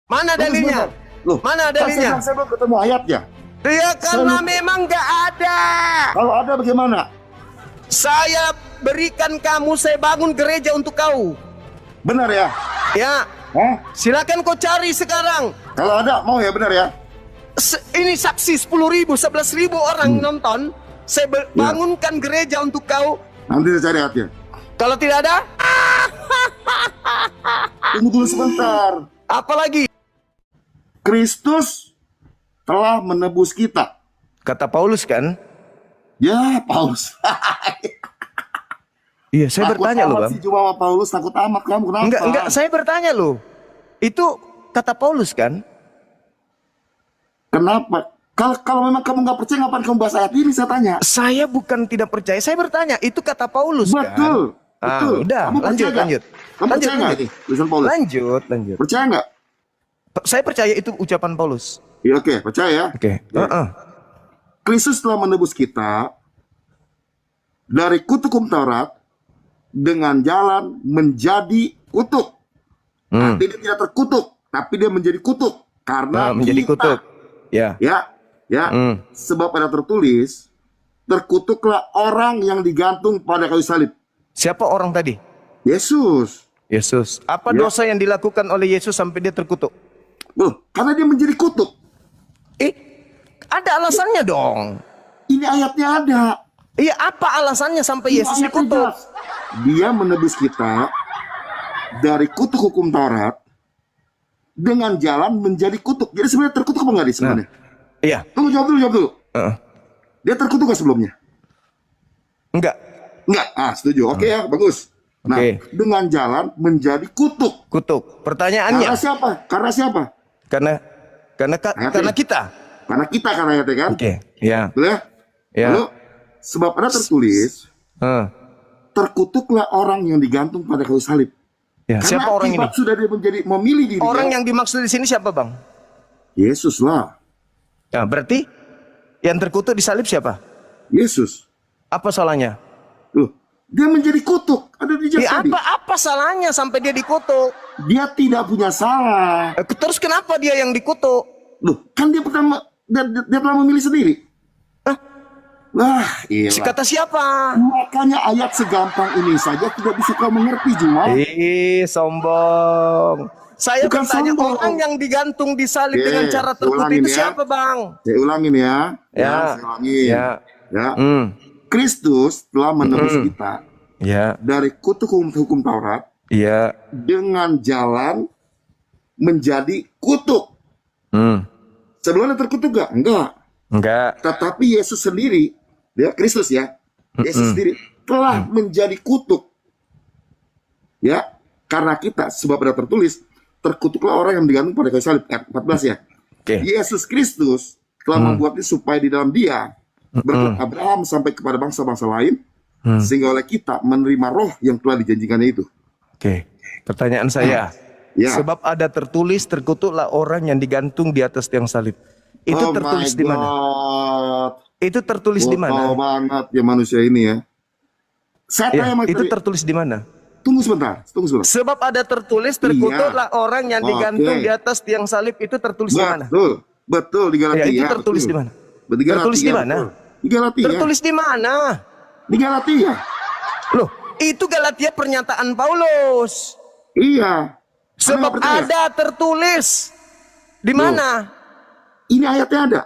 Mana dalilnya? Loh, Mana dalilnya? Saya belum ketemu ayatnya. Ya karena memang nggak ada. Kalau ada bagaimana? Saya berikan kamu, saya bangun gereja untuk kau. Benar ya? Ya. Hah? Silakan kau cari sekarang. Kalau ada mau ya, benar ya? Ini saksi 10.000, 11.000 orang nonton. Saya bangunkan gereja untuk kau. Nanti saya cari ayatnya. Kalau tidak ada, Tunggu dulu sebentar. apalagi? Kristus telah menebus kita. Kata Paulus kan? Ya, Paulus. Iya, saya bertanya loh, Bang. Si cuma sama Paulus takut amat kamu, kenapa? Enggak, saya bertanya loh. Itu kata Paulus kan? Kenapa? Kalau memang kamu nggak percaya, ngapain kamu bahas ayat ini? Saya tanya. Saya bukan tidak percaya, saya bertanya. Itu kata Paulus kan? Betul. Betul. Udah, Kamu lanjut. Kamu percaya nggak ini? Tulisan Paulus. Lanjut. Percaya nggak? Saya percaya itu ucapan Paulus. Ya, oke, percaya ya. Oke. Ya. Kristus telah menebus kita dari kutuk hukum Taurat dengan jalan menjadi kutuk. Artinya dia tidak terkutuk, tapi dia menjadi kutuk karena Menjadi kita. kutuk. Ya. Sebab ada tertulis, terkutuklah orang yang digantung pada kayu salib. Siapa orang tadi? Yesus. Apa Ya. dosa yang dilakukan oleh Yesus sampai dia terkutuk? Loh, karena dia menjadi kutuk. Ada alasannya dong. Ini ayatnya ada. Iya, apa alasannya sampai Yesus Ayatnya dikutuk? jelas. Dia menebus kita dari kutuk hukum Taurat dengan jalan menjadi kutuk. Jadi sebenarnya terkutuk apa enggak dia sebenarnya? Iya. Tunggu, jawab dulu. Dia terkutuk nggak sebelumnya? Enggak. Enggak. Setuju. Oke ya, bagus. Nah, dengan jalan menjadi kutuk. Kutuk. Pertanyaannya. Karena siapa? Karena kita. Karena kita kan ayatnya kan? Oke. Ya. Betul ya? Ya. Lalu, sebab ada tertulis, terkutuklah orang yang digantung pada kayu salib. Ya. Karena Siapa orang ini? sudah dia menjadi memilih diri. Orang yang dimaksud di sini siapa, Bang? Yesus lah. Ya, berarti yang terkutuk di salib siapa? Yesus. Apa salahnya? Loh, dia menjadi kutuk. Ada di tadi. Apa salahnya sampai dia dikutuk? Dia tidak punya salah. Terus kenapa dia yang dikutuk? Loh, kan dia telah memilih sendiri. Wah, iya. Kata siapa? Makanya ayat segampang ini saja tidak bisa kau mengerti, Juma. Sombong. Saya Bukan bertanya, sombong. orang yang digantung di salib dengan cara terkutuk itu siapa, Bang? Saya ulangin ya. Saya ulangin. Ya. Kristus telah menebus kita dari kutuk hukum Taurat dengan jalan menjadi kutuk. Sebelumnya terkutuk gak? Enggak. Tetapi Yesus sendiri, ya Kristus ya, Yesus sendiri telah menjadi kutuk. Ya, karena kita, sebab ada tertulis, terkutuklah orang yang digantung pada kayu salib. Ayat 14 ya. Yesus Kristus telah membuatnya supaya di dalam dia berkat Abraham sampai kepada bangsa-bangsa lain, sehingga oleh kita menerima roh yang telah dijanjikannya itu. Pertanyaan saya, sebab ada tertulis terkutuklah orang yang digantung di atas tiang salib. Itu tertulis di mana? Itu tertulis di mana? Banget ya manusia ini ya. Itu tertulis di mana? Tunggu sebentar. Sebab ada tertulis terkutuklah orang yang digantung di atas tiang salib. Itu tertulis di mana? Betul di Galatia. Itu tertulis di mana? Tertulis di mana? Di Galatia. Tertulis di mana? Di Galatia. Loh, itu Galatia pernyataan Paulus. Iya. Sebab ada tertulis. Di mana? Ini ayatnya ada.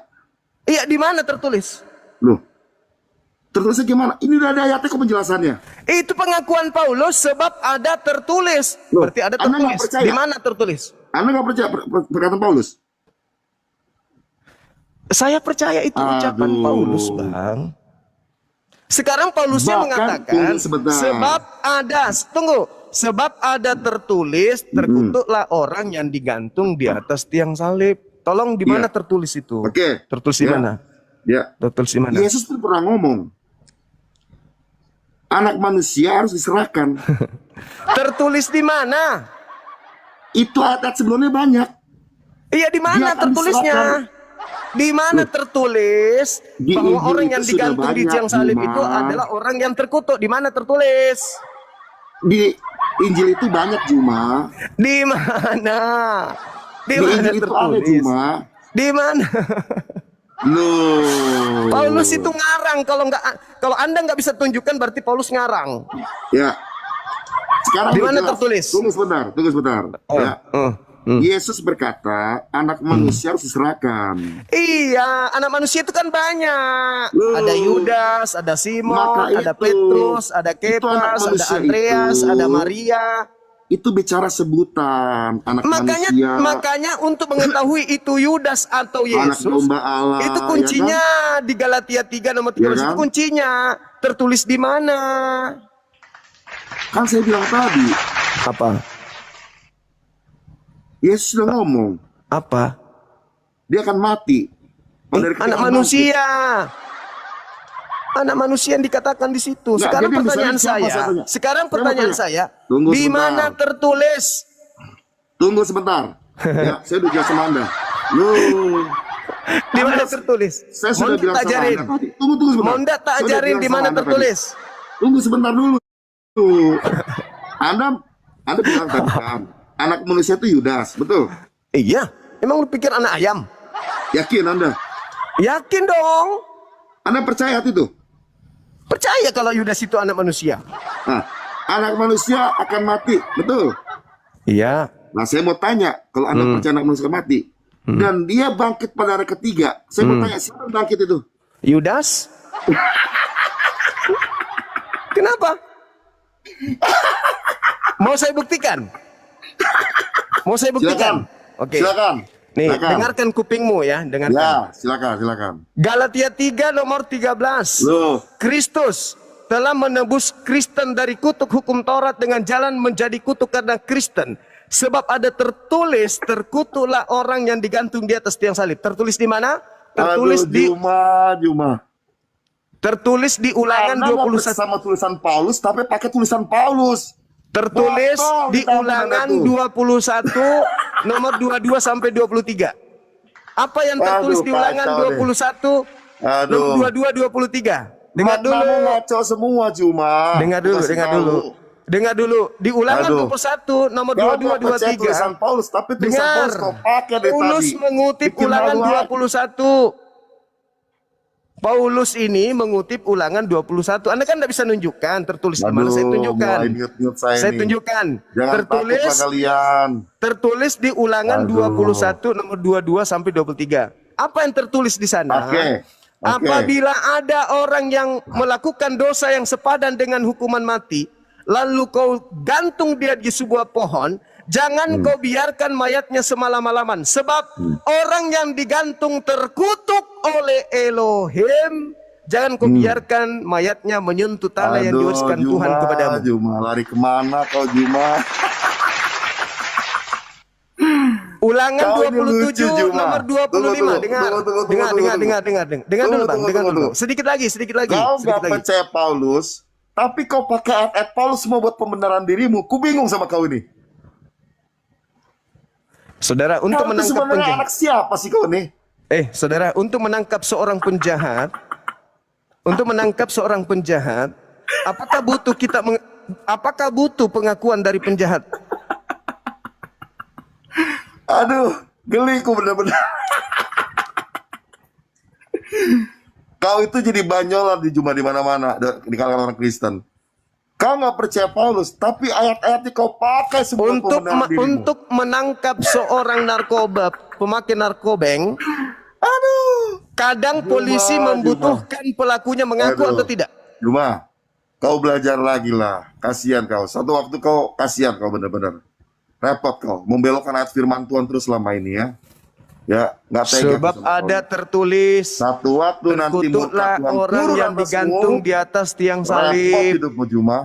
Iya, di mana tertulis? Loh. Tertulisnya gimana? Ini udah ada ayatnya kok penjelasannya. Itu pengakuan Paulus sebab ada tertulis. Berarti ada tertulis. Di mana tertulis? Anda nggak percaya perkataan Paulus? Saya percaya itu ucapan Paulus, Bang. Sekarang Paulusnya mengatakan sebab ada tertulis terkutuklah orang yang digantung di atas tiang salib. Tolong di mana tertulis itu? Tertulis di mana? Tertulis di mana? Yesus pun pernah ngomong, anak manusia harus diserahkan. Tertulis di mana? Itu ayat sebelumnya banyak. Iya, di mana tertulisnya? Di mana tertulis bahwa orang yang digantung di tiang salib itu adalah orang yang terkutuk? Di mana tertulis? Di Injil itu banyak, Juma. Di mana? Di mana tertulis? Di mana? Loh. Paulus itu ngarang. Kalau Anda nggak bisa tunjukkan berarti Paulus ngarang. Ya. Sekarang di mana tertulis? Tunggu sebentar. Ya. Yesus berkata, anak manusia harus diserahkan. Iya, anak manusia itu kan banyak. Ada Yudas, ada Simon, ada Petrus, ada Kepas, ada Andreas, ada Maria. Itu bicara sebutan anak manusia. Makanya untuk mengetahui itu Yudas atau Yesus, Allah, itu kuncinya ya kan? Di Galatia 3 nomor 13 ya kan? Itu kuncinya. Tertulis di mana? Kan saya bilang tadi. Apa? Yesus sudah ngomong. Apa? Dia akan mati. Anak manusia. Anak manusia yang dikatakan di situ. Sekarang pertanyaan saya. Di mana tertulis? Tunggu sebentar. Ya, saya udah jelasin sama Anda. Di mana tertulis? Saya sudah bilang sama Anda. Tunggu sebentar. Monda tak ajarin di mana tertulis. Tunggu sebentar dulu. Anda bilang tadi kan. Anak manusia itu Yudas, betul? Iya. Emang lu pikir anak ayam? Yakin Anda? Yakin dong. Anda percaya itu? Percaya kalau Yudas itu anak manusia. Nah, anak manusia akan mati, betul? Iya. Nah, saya mau tanya, kalau Anda percaya anak manusia mati, dan dia bangkit pada hari ketiga, saya mau tanya, siapa yang bangkit itu? Yudas. Kenapa? Mau saya buktikan? Silakan. Oke. Silakan. Nih, dengarkan kupingmu ya, dengarkan. Ya, silakan. Galatia 3 nomor 13. Kristus telah menebus Kristen dari kutuk hukum Taurat dengan jalan menjadi kutuk karena Kristen. Sebab ada tertulis, terkutuklah orang yang digantung di atas tiang salib. Tertulis di mana? Tertulis Juma. Tertulis di Ulangan 21 sama tulisan Paulus, tapi pakai tulisan Paulus. Tertulis di Ulangan 21 nomor 22 sampai 23. Apa yang tertulis di Ulangan 21 nomor 22 23? Dengar dulu. Ngaco semua Juma. Dengar dulu. Di Ulangan 21 nomor 22 23. Tulisan Paulus, tapi tulisan Paulus kau pakai dari Paulus tadi. mengutip Ulangan 21. Paulus ini mengutip Ulangan 21. Anda kan tidak bisa nunjukkan tertulis di mana. Saya tunjukkan. Saya tunjukkan. Tertulis di Ulangan 21 nomor 22 sampai 23. Apa yang tertulis di sana? Apabila ada orang yang melakukan dosa yang sepadan dengan hukuman mati, lalu kau gantung dia di sebuah pohon, jangan kau biarkan mayatnya semalam-malaman. Sebab orang yang digantung terkutuk oleh Elohim. Jangan kau biarkan mayatnya menyentuh tanah yang diwariskan Tuhan kepadamu. Juma, lari kemana kau Juma? Ulangan 27 nomor 25. Dengar dulu Bang. Sedikit lagi. Kau gak percaya Paulus, tapi kau pakai ayat Paulus semua buat pembenaran dirimu. Ku bingung sama kau ini. Saudara, untuk menangkap penjahat. Anak siapa sih kau nih? Saudara, untuk menangkap seorang penjahat, apakah butuh pengakuan dari penjahat? Aduh, geliku benar-benar. Kau itu jadi banyolan di mana-mana di kalangan orang Kristen. Kau nggak percaya Paulus, tapi ayat-ayatnya kau pakai semua untuk menangkap seorang narkoba, pemakai narkobeng. Aduh, kadang polisi membutuhkan pelakunya mengaku atau tidak. Juma, kau belajar lagi lah. Kasihan kau. Satu waktu kasihan kau benar-benar. Repot kau membelokkan ayat firman Tuhan terus selama ini ya. Ya, nggak tega. Sebab ada tertulis, satu waktu nanti terkutuklah orang yang digantung di atas tiang salib.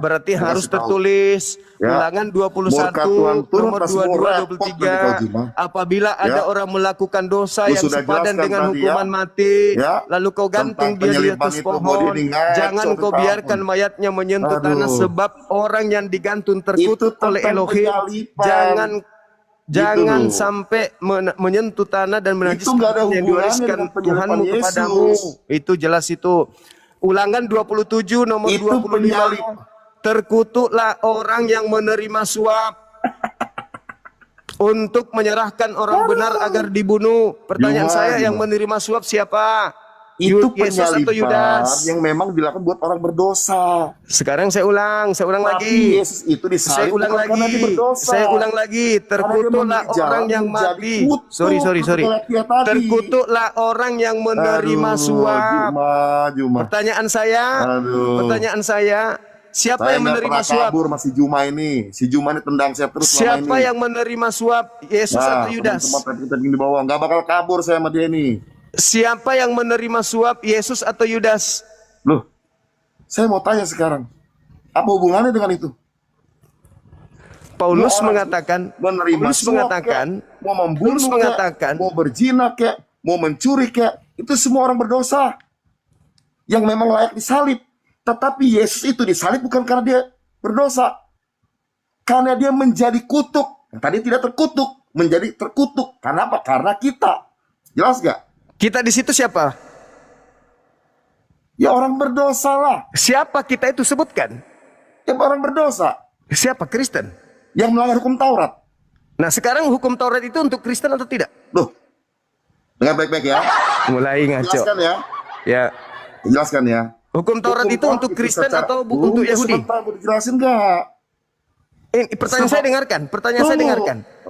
Berarti harus tertulis Ulangan 21 nomor 22 23. Apabila ada orang melakukan dosa yang sepadan dengan hukuman mati, lalu kau gantung dia di atas pohon, jangan kau biarkan mayatnya menyentuh tanah, sebab orang yang digantung terkutuk oleh Elohim. Jangan sampai menyentuh tanah dan menajiskan yang diwariskan Tuhanmu kepadamu. Itu jelas itu. Ulangan 27 nomor 25. Terkutuklah orang yang menerima suap. untuk menyerahkan orang benar agar dibunuh. Pertanyaan saya, yang menerima suap siapa? Itu Yesus atau penyaliban Yudas? yang memang dilakukan buat orang berdosa. Sekarang saya ulang Tapi lagi. Yesus itu disalib karena dia berdosa. Saya ulang lagi. Terkutuklah orang yang mati. Sorry. Terkutuklah orang yang menerima suap. Juma. Pertanyaan saya, siapa yang menerima suap? Kabur masih Juma ini. Si Juma ini tendang saya terus selama ini. Siapa yang menerima suap? Yesus atau Yudas? Kita di bawah. Nggak bakal kabur saya sama dia ini. Siapa yang menerima suap? Yesus atau Yudas? Loh, saya mau tanya sekarang. Apa hubungannya dengan itu? Paulus mengatakan, mau membunuh, mau berzina kek, mau mencuri kek, itu semua orang berdosa yang memang layak disalib. Tetapi Yesus itu disalib bukan karena dia berdosa, karena dia menjadi kutuk. Tadi tidak terkutuk, menjadi terkutuk. Karena apa? Karena kita. Jelas gak? Kita di situ siapa? Ya orang berdosa lah. Siapa kita itu sebutkan? Ya orang berdosa. Siapa? Kristen yang melanggar hukum Taurat. Nah sekarang hukum Taurat itu untuk Kristen atau tidak? Loh, dengar baik-baik ya. Mulai ngaco. Jelaskan ya. Ya. Jelaskan ya. Hukum Taurat itu untuk Kristen atau untuk Yahudi? Sebentar, mau dijelasin nggak? Pertanyaan saya dengarkan.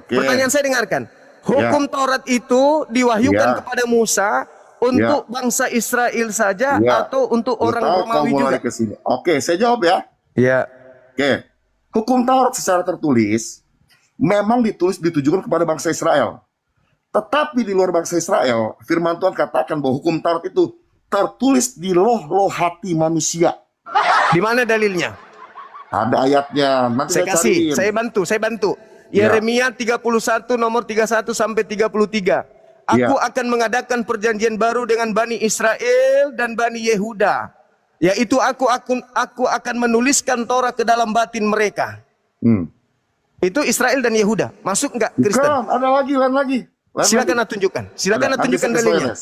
Pertanyaan saya dengarkan. Hukum Taurat itu diwahyukan kepada Musa untuk bangsa Israel saja atau untuk orang Romawi juga? Oke, saya jawab ya. Ya. Oke. Hukum Taurat secara tertulis memang ditujukan kepada bangsa Israel. Tetapi di luar bangsa Israel, firman Tuhan katakan bahwa hukum Taurat itu tertulis di loh hati manusia. Di mana dalilnya? Ada ayatnya. Nanti saya bantu. Yeremia 31 nomor 31 sampai 33. Aku akan mengadakan perjanjian baru dengan Bani Israel dan Bani Yehuda. Yaitu aku akan menuliskan Torah ke dalam batin mereka. Itu Israel dan Yehuda. Masuk enggak Kristen? Bukan, ada lagi, lain lagi. Silakan tunjukkan. Silakan tunjukkan dalilnya.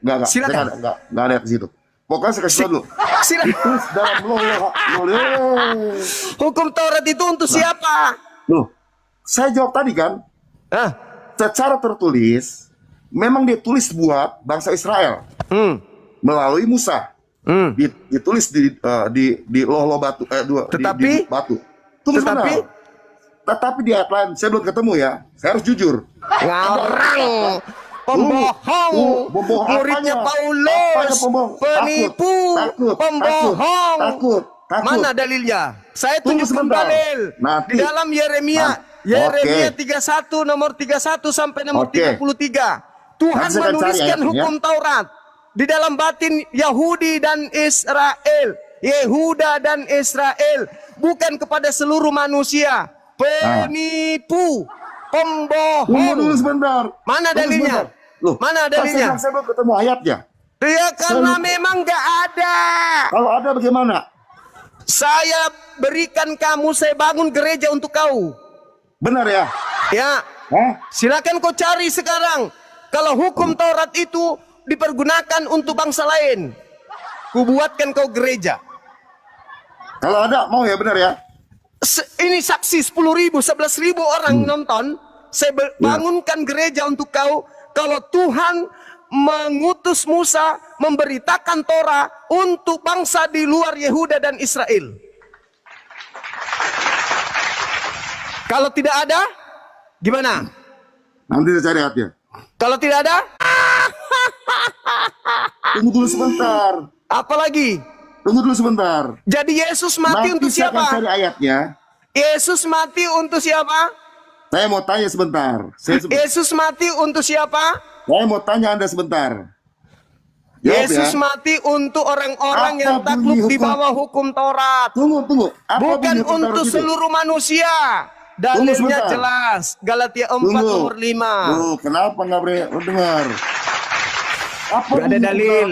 Enggak ada ke situ. Pokoknya saya kasih dulu. Silakan. Dalam Hukum Taurat itu untuk siapa? Loh, saya jawab tadi kan. Secara tertulis memang ditulis buat bangsa Israel melalui Musa. Ditulis di loh batu di batu. Tetapi di ayat lain saya belum ketemu ya. Saya harus jujur. Ngarang, pembohong, muridnya Paulus, penipu, pembohong. Mana dalilnya? Saya tunjukkan dalil di dalam Yeremia 31 nomor 31 sampai nomor 33. Tuhan menuliskan hukum Taurat di dalam batin Yahudi dan Israel, Yehuda dan Israel, bukan kepada seluruh manusia. Penipu, pembohong. Tunggu dulu sebentar. Mana dalilnya? Mana dalilnya? Saya belum ketemu ayatnya. Ya karena memang nggak ada. Kalau ada bagaimana? Saya berikan kamu, saya bangun gereja untuk kau. Benar ya? Ya. Silakan kau cari sekarang. Kalau hukum Taurat itu dipergunakan untuk bangsa lain, kubuatkan kau gereja. Kalau ada, mau ya, benar ya? Ini saksi 10.000, 11.000 orang nonton. Saya bangunkan gereja untuk kau. Kalau Tuhan mengutus Musa memberitakan Torah untuk bangsa di luar Yehuda dan Israel. Kalau tidak ada, gimana? Nanti saya cari hatinya. Kalau tidak ada, tunggu dulu sebentar. Apalagi? Tunggu dulu sebentar. Jadi Yesus mati untuk siapa? Nanti saya akan cari ayatnya. Yesus mati untuk siapa? Saya mau tanya sebentar. Yesus mati untuk siapa? Saya mau tanya Anda sebentar. Yesus mati untuk orang-orang yang takluk di bawah hukum Taurat. Tunggu. Bukan untuk seluruh manusia. Dalilnya jelas. Galatia 4 nomor 5. Kenapa nggak boleh dengar? Gak ada dalil.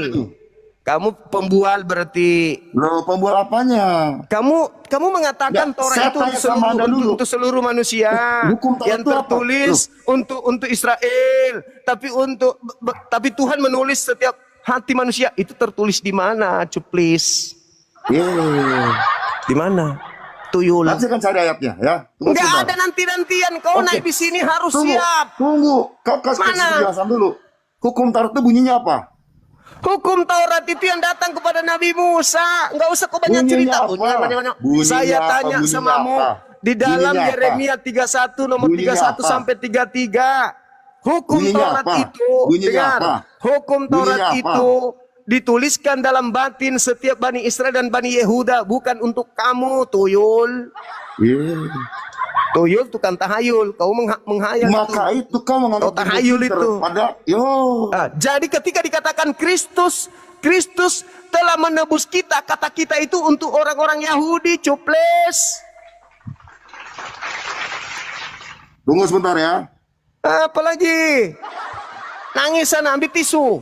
Kamu pembual berarti. Loh, pembual apanya? Kamu mengatakan Torah itu untuk seluruh manusia. Yang tertulis untuk Israel, tapi Tuhan menulis setiap hati manusia. Itu tertulis di mana, cuplis? Di mana? Tuyul. Nanti saya akan cari ayatnya ya. Enggak ada nanti-nantian. Kau naik di sini harus siap. Tunggu. Kau kasih penjelasan dulu. Hukum Taurat itu bunyinya apa? Hukum Taurat itu yang datang kepada Nabi Musa. Enggak usah kau banyak cerita. Saya tanya samamu di dalam Yeremia 31 nomor 31 sampai 33. Hukum Taurat itu, dengar. Hukum Taurat itu dituliskan dalam batin setiap Bani Israel dan Bani Yehuda, bukan untuk kamu, Tuyul. Tuyul tukang tahayul, kau menghayal. Maka itu kau menganggap tahayul itu. Jadi ketika dikatakan Kristus telah menebus kita, kata kita itu untuk orang-orang Yahudi, cuples. Tunggu sebentar ya. Apalagi? Nangis sana, ambil tisu.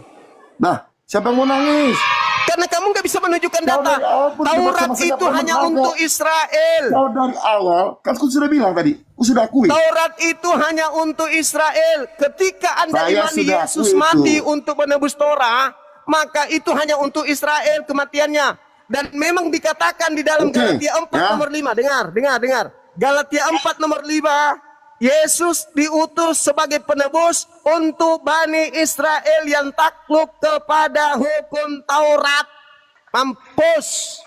Nah, siapa yang mau nangis? Karena kamu nggak bisa menunjukkan data. Taurat itu hanya untuk Israel. Kau dari awal, kan aku sudah bilang tadi, aku sudah akui. Taurat itu hanya untuk Israel. Ketika Anda imani Yesus mati untuk menebus Torah, maka itu hanya untuk Israel kematiannya. Dan memang dikatakan di dalam Galatia 4 nomor 5. Dengar. Galatia 4 nomor 5. Yesus diutus sebagai penebus untuk Bani Israel yang takluk kepada hukum Taurat. Mampus.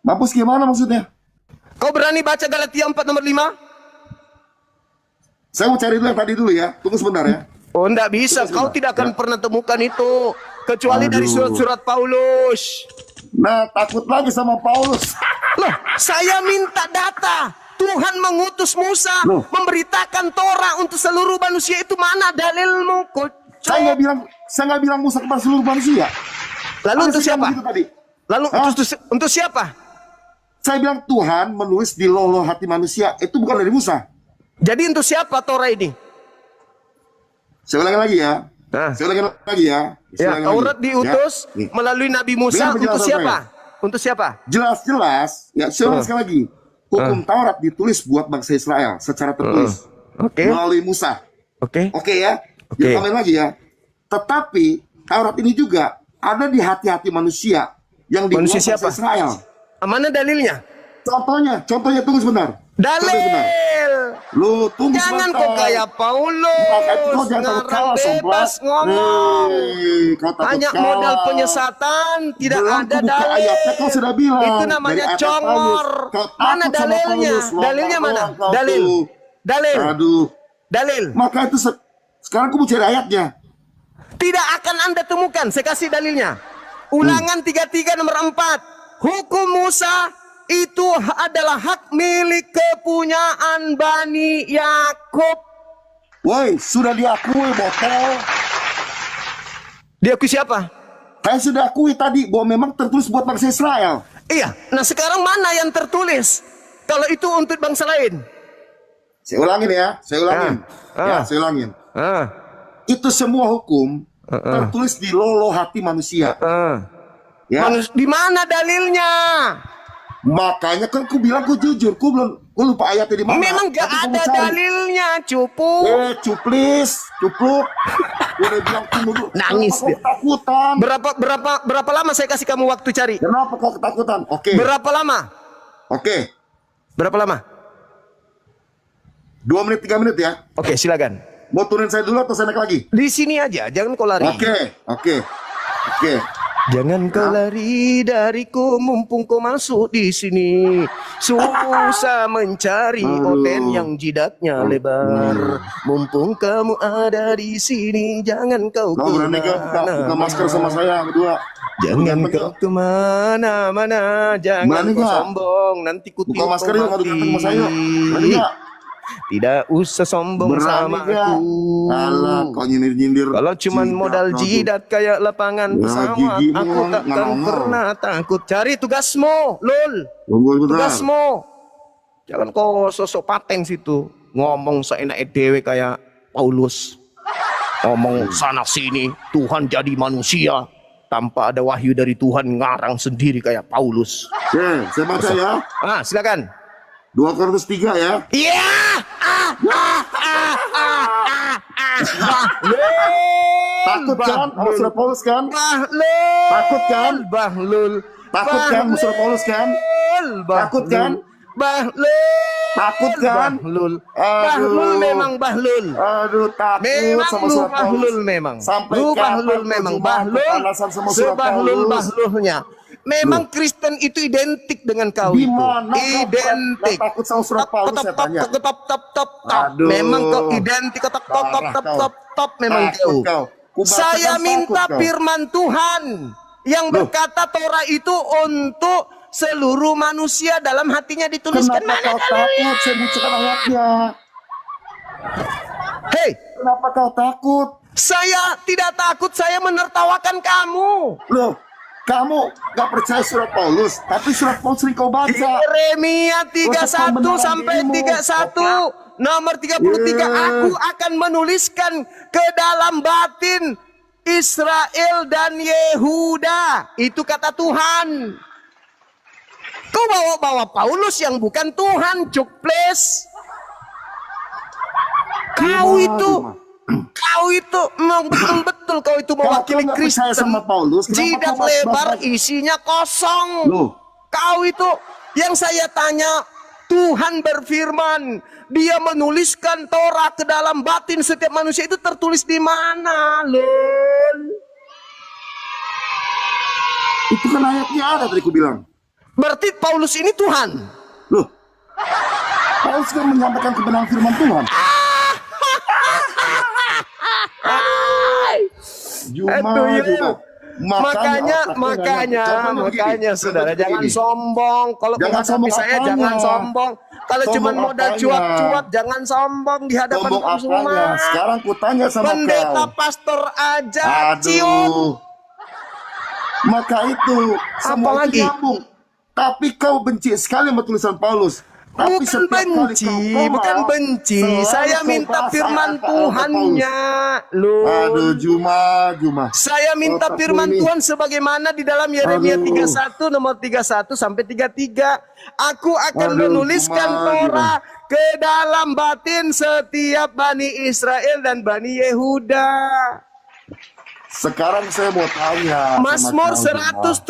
Mampus gimana maksudnya? Kau berani baca Galatia 4 nomor 5? Saya mau cari dulu yang tadi dulu ya. Tunggu sebentar ya. Oh, enggak bisa. Kau tidak akan pernah temukan itu. Kecuali dari surat-surat Paulus. Nah, takut lagi sama Paulus. Loh, saya minta data. Tuhan mengutus Musa memberitakan Torah untuk seluruh manusia, itu mana dalilmu? Saya nggak bilang Musa kepada seluruh manusia. Lalu untuk siapa? Lalu untuk siapa? Saya bilang Tuhan menulis di loloh hati manusia, itu bukan dari Musa. Jadi untuk siapa Torah ini? Saya ulangi lagi ya. Saya ulangi lagi ya. Taurat diutus melalui Nabi Musa untuk siapa? Untuk siapa? Jelas-jelas. Ya, saya ulangi sekali lagi. Hukum Taurat ditulis buat bangsa Israel secara tertulis melalui Musa. Oke ya. Kita tambahin lagi ya. Tetapi Taurat ini juga ada di hati-hati manusia yang dibuat bangsa Israel. Mana dalilnya? Contohnya tunggu sebentar. Dalil. Lu tunggu jangan sebentar. Kok kayak Paulus. Ngarang bebas ngomong. Hanya modal penyesatan, tidak ada dalil. Kau sudah bilang. Itu namanya congor. Mana dalilnya? Dalilnya mana? Dalil. Dalil. Maka itu sekarang aku mau cari ayatnya. Tidak akan Anda temukan. Saya kasih dalilnya. Ulangan 33 nomor 4. Hukum Musa itu adalah hak milik kepunyaan Bani Yakub. Woi, sudah diakui botol. Diakui siapa? Saya sudah akui tadi bahwa memang tertulis buat bangsa Israel. Iya, nah sekarang mana yang tertulis? Kalau itu untuk bangsa lain. Saya ulangin ya, saya ulangin. Itu semua hukum tertulis di loloh hati manusia. Ya. Di mana dalilnya? Makanya kan aku bilang aku jujur, aku lupa ayatnya di mana. Memang gak ada dalilnya, cupu. Cuplis, cupluk. Udah bilang dulu. Nangis dia. Ketakutan. Berapa lama saya kasih kamu waktu cari? Kenapa kau ketakutan? Berapa lama? Berapa lama? 2 menit, 3 menit ya. Silakan. Mau turunin saya dulu atau saya naik lagi? Di sini aja, jangan kau lari. Oke. Jangan kau lari dariku, mumpung kau masuk di sini. Susah mencari oten yang jidatnya lebar. Mumpung kamu ada di sini, jangan kau kemana-mana. Buka masker sama saya berdua. Jangan kau kemana-mana, jangan kau sombong, nanti ku buka masker yuk, ngadu sama saya. Tidak usah sombong sama aku. Alah, kau nyindir-nyindir. Kalau cuman modal jidat kayak lapangan pesawat, aku takkan pernah takut. Cari tugasmu, Lul. Tugasmu. Jangan kau sosok paten situ. Ngomong seenak dewe kayak Paulus. Ngomong sana sini, Tuhan jadi manusia. Tanpa ada wahyu dari Tuhan, ngarang sendiri kayak Paulus. Saya baca ya. Silakan. 2 Korintus 3 ya. Iya. Takut kan? Paulus kan? Bahlul. Takut kan? Bahlul. Takut kan musuh Paulus kan? Takut kan? Takut kan? Bahlul memang Bahlul. Aduh, takut memang sama surat Paulus. Bahlul memang. Sampai Bahlul memang Bahlul. Sebahlul-bahlunya. Memang Kristen itu identik dengan kau itu. Identik. Takut sama surat Paulus saya tanya. Memang kau identik top memang kau. Saya minta firman Tuhan yang berkata Torah itu untuk seluruh manusia, dalam hatinya dituliskan. Kenapa kau takut? Saya bacakan ayatnya. Hei, kenapa kau takut? Saya tidak takut, saya menertawakan kamu. Loh, kamu gak percaya surat Paulus, tapi surat Paulus sering kau baca. Yeremia 31 sampai 31, nomor 33, aku akan menuliskan ke dalam batin Israel dan Yehuda. Itu kata Tuhan. Kau bawa-bawa Paulus yang bukan Tuhan, cukples. Kau itu memang betul-betul kau itu mewakili Kristen. Sama Paulus, jidat lebar isinya kosong. Loh. Kau itu yang saya tanya, Tuhan berfirman, Dia menuliskan Torah ke dalam batin setiap manusia, itu tertulis di mana, lol? Itu kan ayatnya ada tadi ku bilang. Berarti Paulus ini Tuhan. Loh, Paulus kan menyampaikan kebenaran firman Tuhan. Makanya saudara jangan sombong. Kalau menghadapi saya jangan sombong. Kalau cuma modal cuap-cuap jangan sombong di hadapan semua. Sekarang ku tanya sama pendeta pastor aja cium. Maka itu semua itu nyambung. Tapi kau benci sekali sama tulisan Paulus. Bukan benci, saya minta firman Tuhannya. Loh. Aduh, Juma. Saya minta firman Tuhan sebagaimana di dalam Yeremia 31 nomor 31 sampai 33. Aku akan menuliskan Torah ke dalam batin setiap Bani Israel dan Bani Yehuda. Sekarang saya mau tanya. Mazmur 147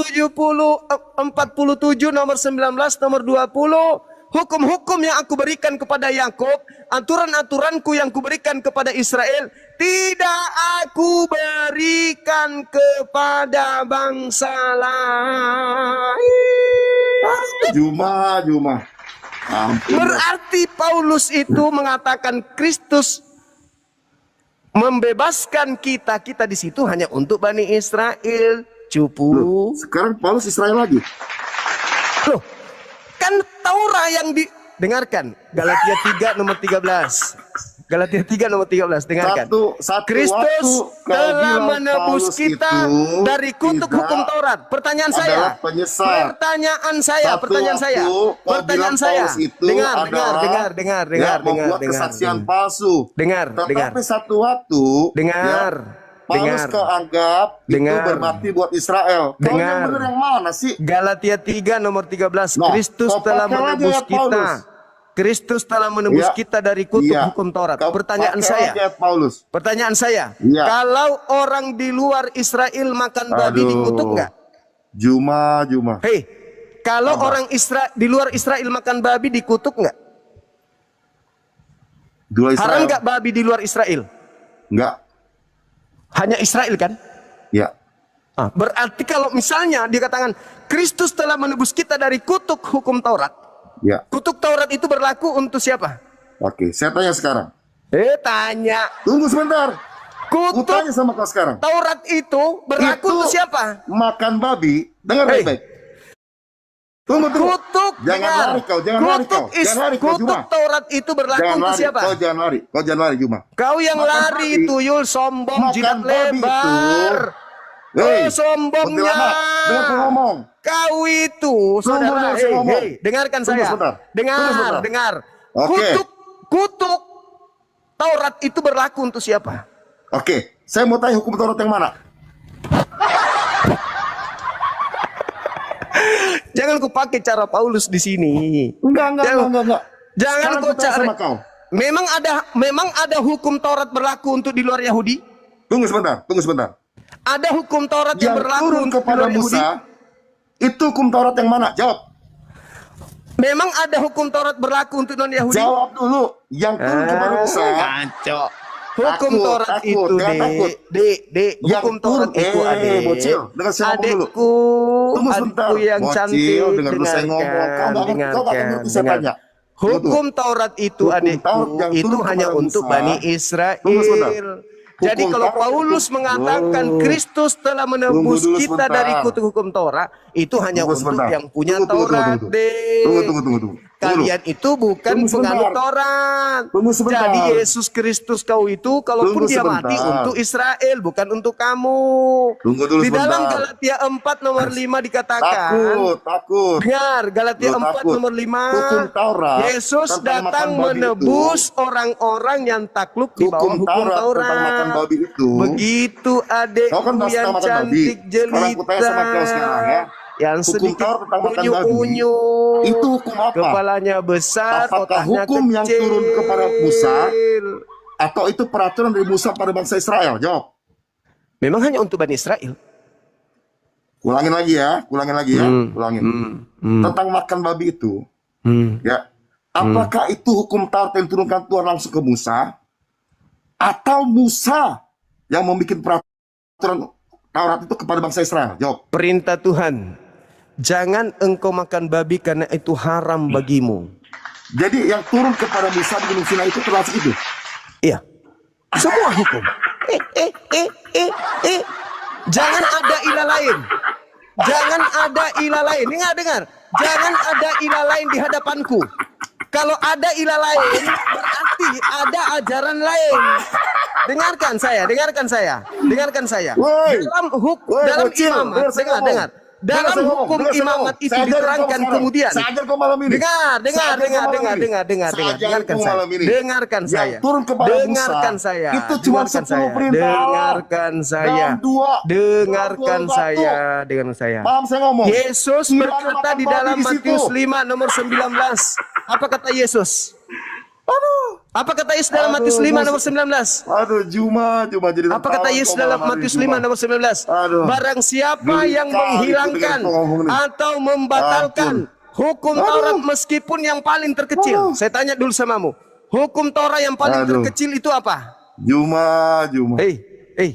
nomor 19 nomor 20. Hukum-hukum yang aku berikan kepada Yakub, aturan-aturanku yang kuberikan kepada Israel, tidak aku berikan kepada bangsa lain. Juma. Berarti Paulus itu mengatakan Kristus membebaskan kita di situ hanya untuk Bani Israel. Cupu. Loh, sekarang Paulus Israel lagi. Loh, kan Taurat yang didengarkan. Galatia 3 nomor 13. Galatia 3 nomor 13, dengarkan. Kristus telah menebus kita dari kutuk hukum Taurat. Pertanyaan saya. Dengar. Kesaksian palsu. Dengar. Tetapi satu waktu. Paulus kau anggap itu berbakti buat Israel. Kau yang benar yang mana sih? Galatia 3 nomor 13. Kristus telah menebus kita. Kristus telah menebus kita dari kutuk hukum Taurat. Pertanyaan saya. Kalau orang di luar Israel makan babi dikutuk nggak? Juma. Hei, kalau orang di luar Israel makan babi dikutuk nggak? Haram nggak babi di luar Israel? Enggak. Hanya Israel kan? Ya. Berarti kalau misalnya dikatakan Kristus telah menebus kita dari kutuk hukum Taurat. Ya. Kutuk Taurat itu berlaku untuk siapa? Oke, saya tanya sekarang. Tanya. Tunggu sebentar. Kutuk tanya sama kau sekarang. Taurat itu berlaku untuk siapa? Makan babi. Dengar baik-baik. Tunggu. Kutuk. Jangan lari kau. Kutuk Taurat itu berlaku untuk siapa? Kau jangan lari, Juma. Kau yang lari, tuyul, sombong, jidat lebar. Sombongnya. Dengar ngomong. Kau itu, saudara. Dengarkan saya. Dengar. Kutuk Taurat itu berlaku untuk siapa? Oke, saya mau tanya hukum Taurat yang mana? Jangan ku pakai cara Paulus di sini. Enggak. Jangan ku cari. Memang ada hukum Taurat berlaku untuk di luar Yahudi? Tunggu sebentar. Ada hukum Taurat yang berlaku untuk kepada Musa Itu hukum Taurat yang mana? Jawab. Memang ada hukum Taurat berlaku untuk non-Yahudi? Jawab dulu. Yang turun kepada Musa. Ngaco. Hukum Taurat itu, hukum Taurat itu, bocil, dengar saya ngomong dulu. Adikku yang cantik, dengarkan. Hukum Taurat itu, adikku, itu hanya untuk Bani Israel. Jadi kalau Paulus mengatakan Kristus telah menebus kita dari kutuk hukum Taurat, itu hanya untuk yang punya Taurat. Tunggu. Kalian itu bukan penganut Taurat. Jadi Yesus Kristus kau itu, kalaupun dia mati untuk Israel, bukan untuk kamu. Di dalam Galatia 4 nomor 5 dikatakan, takut. Dengar, Galatia 4 nomor 5, Yesus datang menebus orang-orang yang takluk di bawah hukum Taurat. Begitu adekku yang cantik jelita, yang sedikit unyu-unyu, itu hukum apa? Kepalanya besar, apakah otaknya hukum kecil. Yang turun kepada Musa, atau itu peraturan dari Musa pada bangsa Israel? Jawab. Memang hanya untuk Bani Israel. Ulangin lagi ya. Tentang makan babi itu, ya. Apakah itu hukum Taurat yang turunkan Tuhan langsung ke Musa, atau Musa yang membuat peraturan Taurat itu kepada bangsa Israel? Jawab. Perintah Tuhan, jangan engkau makan babi karena itu haram bagimu. Jadi yang turun kepada Musa di Gunung Sinai itu termasuk itu? Iya. Semua hukum. Jangan ada ilah lain. Jangan ada ilah lain. Dengar. Jangan ada ilah lain di hadapanku. Kalau ada ilah lain, berarti ada ajaran lain. Dengarkan saya. Dalam hukum, dalam imamat, dengar. Dalam hukum imamat itu diterangkan kemudian. Dengarkan saya. Itu cuma 10 perintah. Dengarkan saya. Paham saya ngomong? Yesus berkata di dalam Matius 5 nomor 19. Apa kata Yesus? Apa kata Yesus dalam Matius 5 nomor 19? Juma jadi. Apa kata Yesus dalam Matius 5 nomor 19? Barang siapa yang menghilangkan atau membatalkan hukum Taurat meskipun yang paling terkecil. Saya tanya dulu samamu. Hukum Taurat yang paling terkecil itu apa? Juma.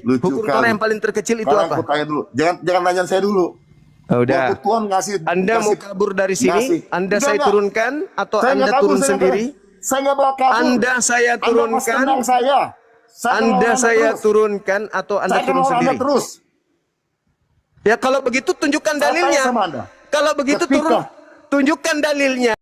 Hukum Taurat yang paling terkecil itu apa? Aku tanya dulu. Jangan nanya saya dulu. Udah. Tuhan Anda mau kabur dari sini? Anda saya turunkan atau Anda turun sendiri? Saya nggak bakal kabur. Anda saya turunkan. Anda saya turunkan atau Anda turun sendiri? Anda terus. Ya kalau begitu tunjukkan dalilnya. Kalau begitu tunjukkan dalilnya.